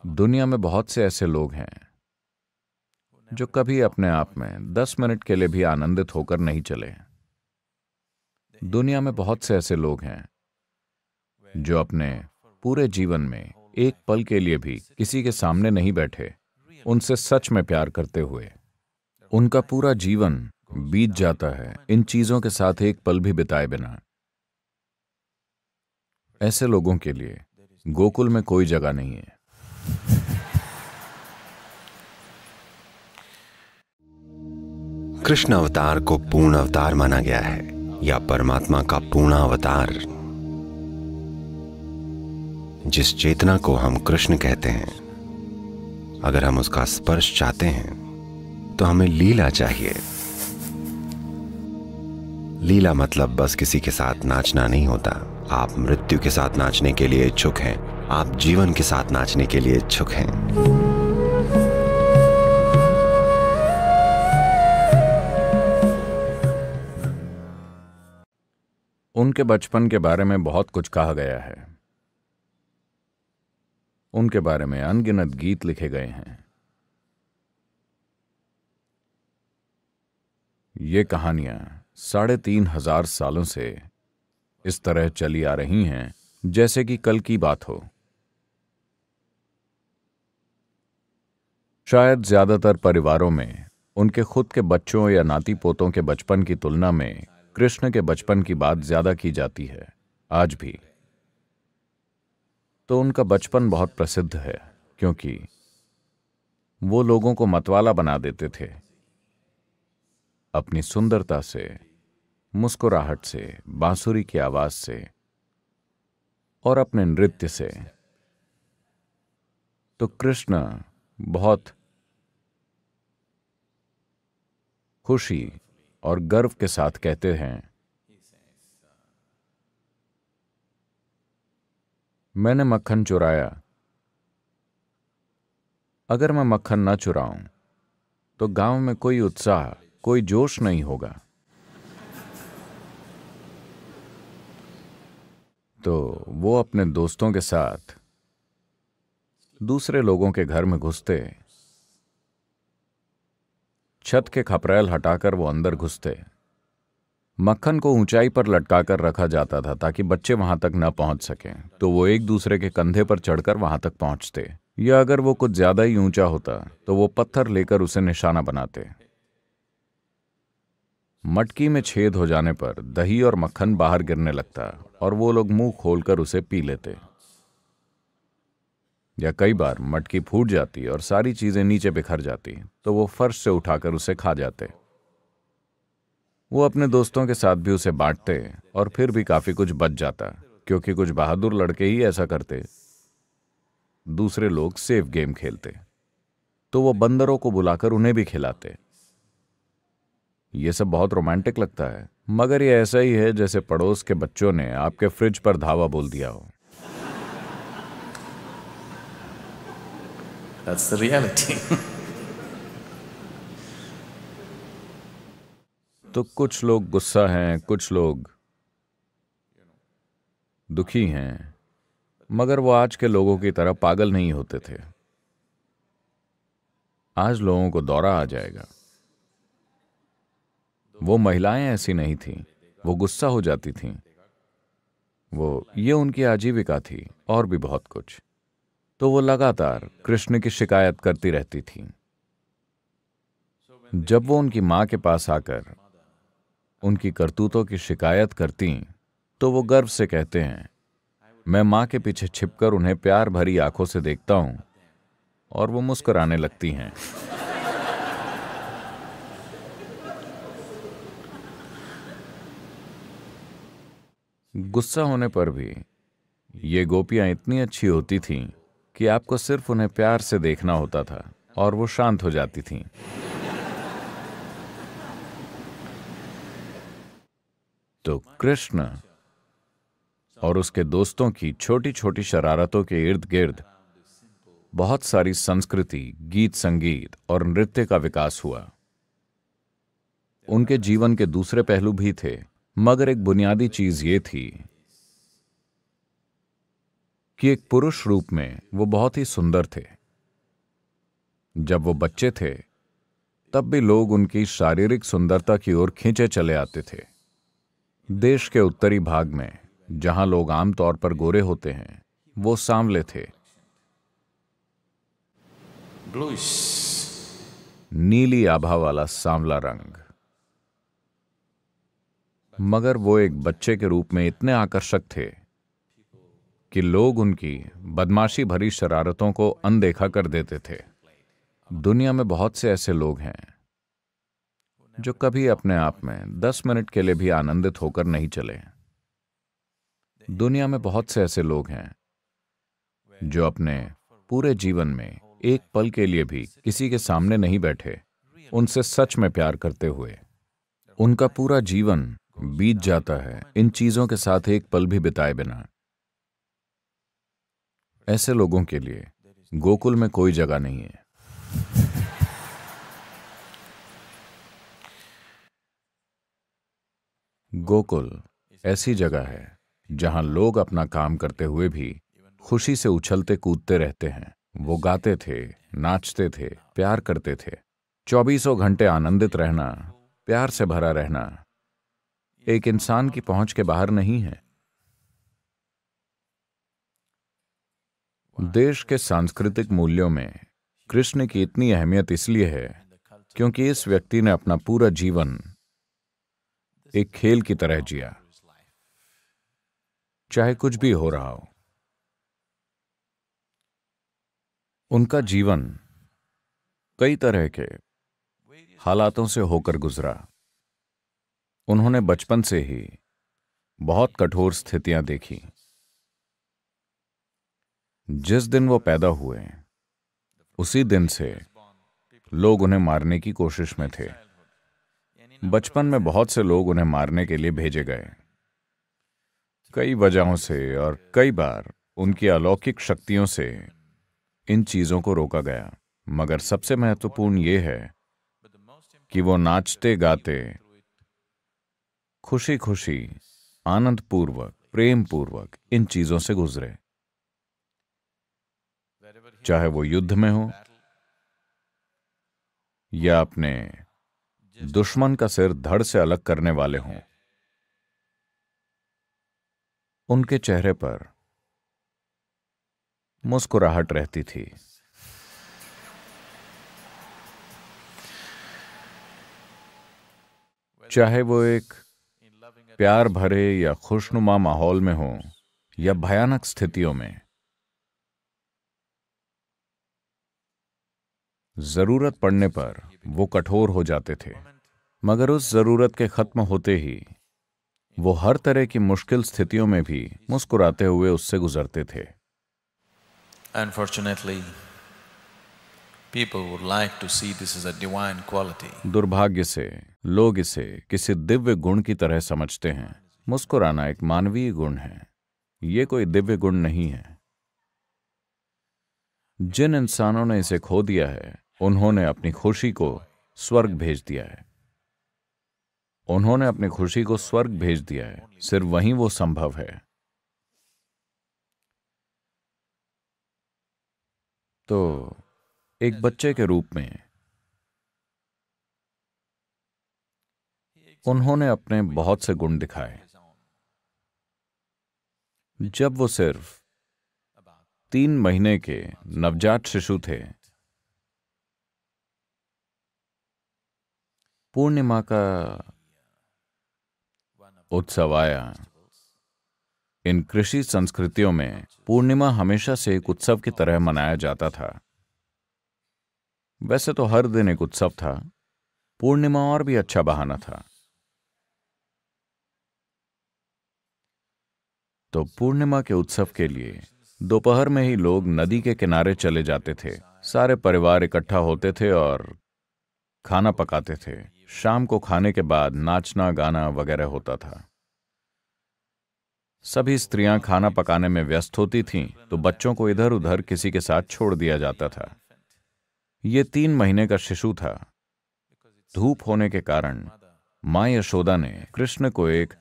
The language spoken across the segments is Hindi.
दुनिया में बहुत से ऐसे लोग हैं जो कभी अपने आप में 10 मिनट के लिए भी आनंदित होकर नहीं चले। दुनिया में बहुत से ऐसे लोग हैं जो अपने पूरे जीवन में एक पल के लिए भी किसी के सामने नहीं बैठे उनसे सच में प्यार करते हुए। उनका पूरा जीवन बीत जाता है इन चीजों के साथ एक पल भी बिताए बिना। ऐसे लोगों के लिए गोकुल में कोई जगह नहीं है। कृष्ण अवतार को पूर्ण अवतार माना गया है या परमात्मा का पूर्ण अवतार। जिस चेतना को हम कृष्ण कहते हैं, अगर हम उसका स्पर्श चाहते हैं तो हमें लीला चाहिए। लीला मतलब बस किसी के साथ नाचना नहीं होता। आप मृत्यु के साथ नाचने के लिए इच्छुक हैं, आप जीवन के साथ नाचने के लिए इच्छुक हैं। उनके बचपन के बारे में बहुत कुछ कहा गया है। उनके बारे में अनगिनत गीत लिखे गए हैं। ये कहानियां 3,500 सालों से इस तरह चली आ रही हैं जैसे कि कल की बात हो। शायद ज्यादातर परिवारों में उनके खुद के बच्चों या नाती पोतों के बचपन की तुलना में कृष्ण के बचपन की बात ज्यादा की जाती है आज भी। तो उनका बचपन बहुत प्रसिद्ध है क्योंकि वो लोगों को मतवाला बना देते थे अपनी सुंदरता से, मुस्कुराहट से, बांसुरी की आवाज से और अपने नृत्य से। तो कृष्ण बहुत खुशी और गर्व के साथ कहते हैं, मैंने मक्खन चुराया। अगर मैं मक्खन न चुराऊं तो गांव में कोई उत्साह, कोई जोश नहीं होगा। तो वो अपने दोस्तों के साथ दूसरे लोगों के घर में घुसते। छत के खपरेल हटाकर वो अंदर घुसते। मक्खन को ऊंचाई पर लटकाकर रखा जाता था ताकि बच्चे वहां तक न पहुंच सकें। तो वो एक दूसरे के कंधे पर चढ़कर वहां तक पहुंचते, या अगर वो कुछ ज्यादा ही ऊंचा होता तो वो पत्थर लेकर उसे निशाना बनाते। मटकी में छेद हो जाने पर दही और मक्खन बाहर गिरने लगता और वो लोग मुंह खोलकर उसे पी लेते। या कई बार मटकी फूट जाती और सारी चीजें नीचे बिखर जाती तो वो फर्श से उठाकर उसे खा जाते। वो अपने दोस्तों के साथ भी उसे बांटते और फिर भी काफी कुछ बच जाता क्योंकि कुछ बहादुर लड़के ही ऐसा करते। दूसरे लोग सेफ गेम खेलते तो वो बंदरों को बुलाकर उन्हें भी खिलाते। ये सब बहुत रोमांटिक लगता है, मगर ये ऐसा ही है जैसे पड़ोस के बच्चों ने आपके फ्रिज पर धावा बोल दिया हो। That's the reality. तो कुछ लोग गुस्सा हैं, कुछ लोग दुखी हैं, मगर वो आज के लोगों की तरह पागल नहीं होते थे। आज लोगों को दौरा आ जाएगा। वो महिलाएं ऐसी नहीं थीं, वो गुस्सा हो जाती थीं। ये उनकी आजीविका थी और भी बहुत कुछ। तो वो लगातार कृष्ण की शिकायत करती रहती थीं। जब वो उनकी मां के पास आकर उनकी करतूतों की शिकायत करती तो वो गर्व से कहते हैं, मैं मां के पीछे छिपकर उन्हें प्यार भरी आंखों से देखता हूं और वो मुस्कुराने लगती हैं। गुस्सा होने पर भी ये गोपियां इतनी अच्छी होती थीं कि आपको सिर्फ उन्हें प्यार से देखना होता था और वो शांत हो जाती थीं। तो कृष्ण और उसके दोस्तों की छोटी छोटी शरारतों के इर्द गिर्द बहुत सारी संस्कृति, गीत संगीत और नृत्य का विकास हुआ। उनके जीवन के दूसरे पहलू भी थे, मगर एक बुनियादी चीज ये थी कि एक पुरुष रूप में वो बहुत ही सुंदर थे। जब वो बच्चे थे तब भी लोग उनकी शारीरिक सुंदरता की ओर खींचे चले आते थे। देश के उत्तरी भाग में, जहां लोग आमतौर पर गोरे होते हैं, वो सांवले थे। bluish, नीली आभा वाला सांवला रंग। मगर वो एक बच्चे के रूप में इतने आकर्षक थे कि लोग उनकी बदमाशी भरी शरारतों को अनदेखा कर देते थे। दुनिया में बहुत से ऐसे लोग हैं जो कभी अपने आप में 10 मिनट के लिए भी आनंदित होकर नहीं चले। दुनिया में बहुत से ऐसे लोग हैं जो अपने पूरे जीवन में एक पल के लिए भी किसी के सामने नहीं बैठे, उनसे सच में प्यार करते हुए। उनका पूरा जीवन बीत जाता है इन चीजों के साथ एक पल भी बिताए बिना। ऐसे लोगों के लिए गोकुल में कोई जगह नहीं है। गोकुल ऐसी जगह है जहां लोग अपना काम करते हुए भी खुशी से उछलते कूदते रहते हैं। वो गाते थे, नाचते थे, प्यार करते थे। 24 घंटे आनंदित रहना, प्यार से भरा रहना एक इंसान की पहुंच के बाहर नहीं है। देश के सांस्कृतिक मूल्यों में कृष्ण की इतनी अहमियत इसलिए है क्योंकि इस व्यक्ति ने अपना पूरा जीवन एक खेल की तरह जिया, चाहे कुछ भी हो रहा हो। उनका जीवन कई तरह के हालातों से होकर गुजरा। उन्होंने बचपन से ही बहुत कठोर स्थितियां देखी। जिस दिन वो पैदा हुए उसी दिन से लोग उन्हें मारने की कोशिश में थे। बचपन में बहुत से लोग उन्हें मारने के लिए भेजे गए, कई वजहों से, और कई बार उनकी अलौकिक शक्तियों से इन चीजों को रोका गया। मगर सबसे महत्वपूर्ण यह है कि वो नाचते गाते खुशी खुशी, आनंद पूर्वक, प्रेम पूर्वक इन चीजों से गुजरे। चाहे वो युद्ध में हो या अपने दुश्मन का सिर धड़ से अलग करने वाले हों, उनके चेहरे पर मुस्कुराहट रहती थी। चाहे वो एक प्यार भरे या खुशनुमा माहौल में हो या भयानक स्थितियों में, जरूरत पड़ने पर वो कठोर हो जाते थे। मगर उस जरूरत के खत्म होते ही वो हर तरह की मुश्किल स्थितियों में भी मुस्कुराते हुए उससे गुजरते थे। Unfortunately, people would like to see this as a divine quality. दुर्भाग्य से लोग इसे किसी दिव्य गुण की तरह समझते हैं। मुस्कुराना एक मानवीय गुण है, ये कोई दिव्य गुण नहीं है। जिन इंसानों ने इसे खो दिया है, उन्होंने अपनी खुशी को स्वर्ग भेज दिया है। उन्होंने अपनी खुशी को स्वर्ग भेज दिया है। सिर्फ वहीं वो संभव है। तो एक बच्चे के रूप में उन्होंने अपने बहुत से गुण दिखाए। जब वो सिर्फ 3 महीने के नवजात शिशु थे, पूर्णिमा का उत्सव आया। इन कृषि संस्कृतियों में पूर्णिमा हमेशा से एक उत्सव की तरह मनाया जाता था। वैसे तो हर दिन एक उत्सव था, पूर्णिमा और भी अच्छा बहाना था। तो पूर्णिमा के उत्सव के लिए दोपहर में ही लोग नदी के किनारे चले जाते थे। सारे परिवार इकट्ठा होते थे और खाना पकाते थे। शाम को खाने के बाद नाचना गाना वगैरह होता था। सभी स्त्रियां खाना पकाने में व्यस्त होती थीं, तो बच्चों को इधर उधर किसी के साथ छोड़ दिया जाता था। ये 3 महीने का शिशु था। धूप होने के कारण मां यशोदा ने कृष्ण को एक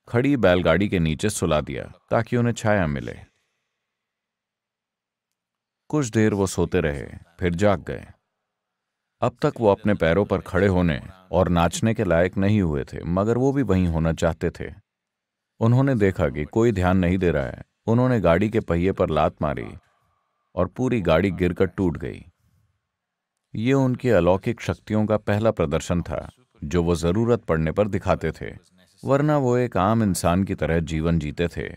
खड़ी बैलगाड़ी के नीचे सुला दिया ताकि उन्हें छाया मिले। कुछ देर वो सोते रहे, फिर जाग गए। अब तक वो अपने पैरों पर खड़े होने और नाचने के लायक नहीं हुए थे, मगर वो भी वहीं होना चाहते थे। उन्होंने देखा कि कोई ध्यान नहीं दे रहा है। उन्होंने गाड़ी के पहिए पर लात मारी और पूरी गाड़ी गिरकर टूट गई। ये उनकी अलौकिक शक्तियों का पहला प्रदर्शन था जो वो जरूरत पड़ने पर दिखाते थे, वरना वो एक आम इंसान की तरह जीवन जीते थे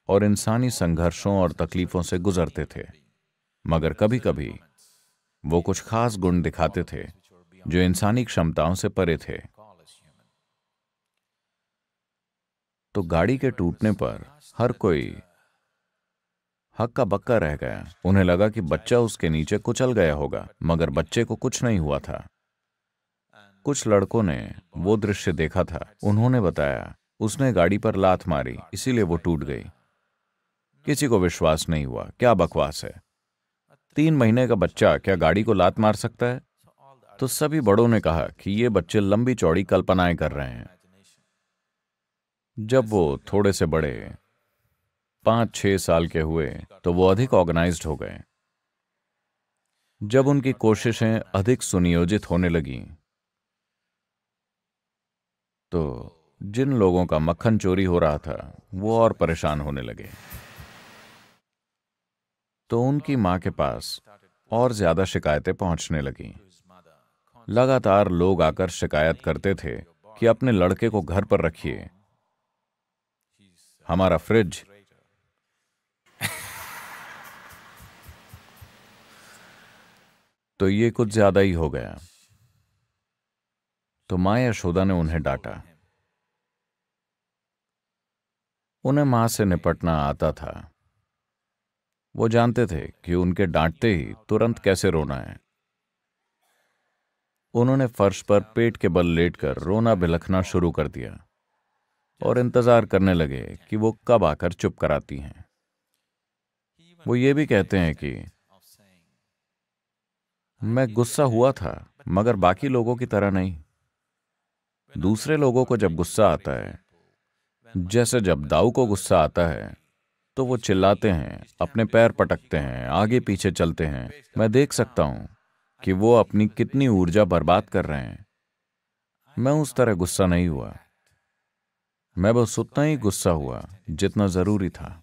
और इंसानी संघर्षों और तकलीफों से गुजरते थे। मगर कभी कभी वो कुछ खास गुण दिखाते थे जो इंसानी क्षमताओं से परे थे। तो गाड़ी के टूटने पर हर कोई हक्का बक्का रह गया। उन्हें लगा कि बच्चा उसके नीचे कुचल गया होगा, मगर बच्चे को कुछ नहीं हुआ था। कुछ लड़कों ने वो दृश्य देखा था। उन्होंने बताया उसने गाड़ी पर लात मारी, इसीलिए वो टूट गई। किसी को विश्वास नहीं हुआ। क्या बकवास है, 3 महीने का बच्चा क्या गाड़ी को लात मार सकता है? तो सभी बड़ों ने कहा कि ये बच्चे लंबी चौड़ी कल्पनाएं कर रहे हैं। जब वो थोड़े से बड़े 5-6 साल के हुए तो वो अधिक ऑर्गेनाइज्ड हो गए। जब उनकी कोशिशें अधिक सुनियोजित होने लगीं, तो जिन लोगों का मक्खन चोरी हो रहा था वो और परेशान होने लगे। तो उनकी मां के पास और ज्यादा शिकायतें पहुंचने लगीं। लगातार लोग आकर शिकायत करते थे कि अपने लड़के को घर पर रखिए, हमारा फ्रिज तो ये कुछ ज्यादा ही हो गया। तो मां यशोदा ने उन्हें डांटा। उन्हें मां से निपटना आता था। वो जानते थे कि उनके डांटते ही तुरंत कैसे रोना है। उन्होंने फर्श पर पेट के बल लेटकर रोना बिलखना शुरू कर दिया और इंतजार करने लगे कि वो कब आकर चुप कराती हैं। वो ये भी कहते हैं कि मैं गुस्सा हुआ था, मगर बाकी लोगों की तरह नहीं। दूसरे लोगों को जब गुस्सा आता है, जैसे जब दाऊ को गुस्सा आता है, तो वो चिल्लाते हैं, अपने पैर पटकते हैं, आगे पीछे चलते हैं। मैं देख सकता हूं कि वो अपनी कितनी ऊर्जा बर्बाद कर रहे हैं। मैं उस तरह गुस्सा नहीं हुआ। मैं बस उतना ही गुस्सा हुआ जितना जरूरी था।